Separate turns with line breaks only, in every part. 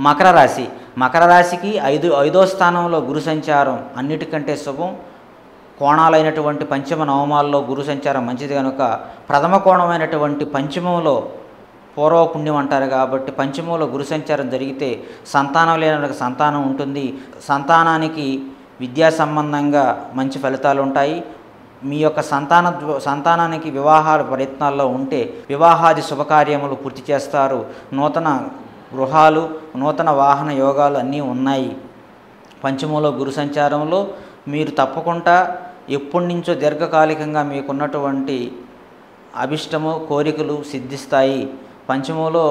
మకర రాశి. మకర రాశికి ఐదో స్థానంలో గురు సంచారం అన్నిటికంటే శుభం. కోణాలైనటువంటి పంచమ నవమాల్లో గురు సంచారం మంచిది కనుక ప్రథమ కోణమైనటువంటి పంచమంలో పూర్వపుణ్యం అంటారు కాబట్టి పంచమంలో గురు సంచారం జరిగితే సంతానం లేని వాళ్ళకి సంతానం ఉంటుంది. సంతానానికి విద్యా సంబంధంగా మంచి ఫలితాలు ఉంటాయి. మీ యొక్క సంతానానికి వివాహాల ప్రయత్నాల్లో ఉంటే వివాహాది శుభకార్యములు పూర్తి చేస్తారు. నూతన గృహాలు, నూతన వాహన యోగాలు అన్నీ ఉన్నాయి. పంచమంలో గురు సంచారంలో మీరు తప్పకుండా ఎప్పటి నుంచో దీర్ఘకాలికంగా మీకున్నటువంటి అభిష్టము కోరికలు సిద్ధిస్తాయి. పంచమంలో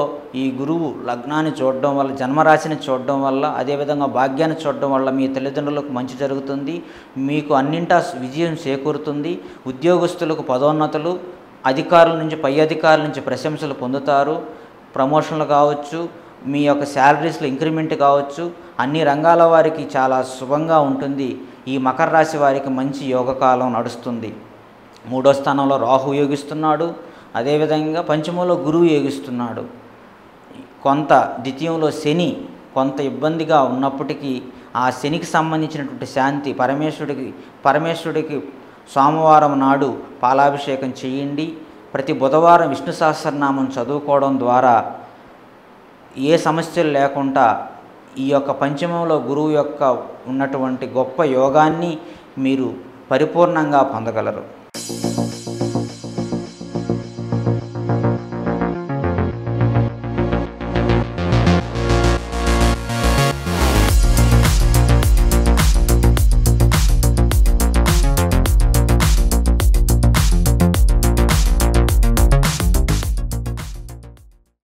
ఈ గురువు లగ్నాన్ని చూడడం వల్ల, జన్మరాశిని చూడడం వల్ల, అదేవిధంగా భాగ్యాన్ని చూడడం వల్ల మీ తల్లిదండ్రులకు మంచి జరుగుతుంది. మీకు అన్నింటా విజయం చేకూరుతుంది. ఉద్యోగస్తులకు పదోన్నతులు, అధికారుల నుంచి పై అధికారుల నుంచి ప్రశంసలు పొందుతారు. ప్రమోషన్లు కావచ్చు, మీ యొక్క శాలరీస్లో ఇంక్రిమెంట్ కావచ్చు, అన్ని రంగాల వారికి చాలా శుభంగా ఉంటుంది. ఈ మకర రాశి వారికి మంచి యోగకాలం నడుస్తుంది. 3వ స్థానంలో రాహు యోగిస్తున్నాడు. అదేవిధంగా పంచమంలో గురువు యోగిస్తున్నాడు. కొంత ద్వితీయంలో శని కొంత ఇబ్బందిగా ఉన్నప్పటికీ ఆ శనికి సంబంధించినటువంటి శాంతి పరమేశ్వరుడికి సోమవారం నాడు పాలాభిషేకం చేయండి. ప్రతి బుధవారం విష్ణు సహస్రనామం చదువుకోవడం ద్వారా ఏ సమస్యలు లేకుండా ఈ యొక్క పంచమంలో గురువు యొక్క ఉన్నటువంటి గొప్ప యోగాన్ని మీరు పరిపూర్ణంగా పొందగలరు.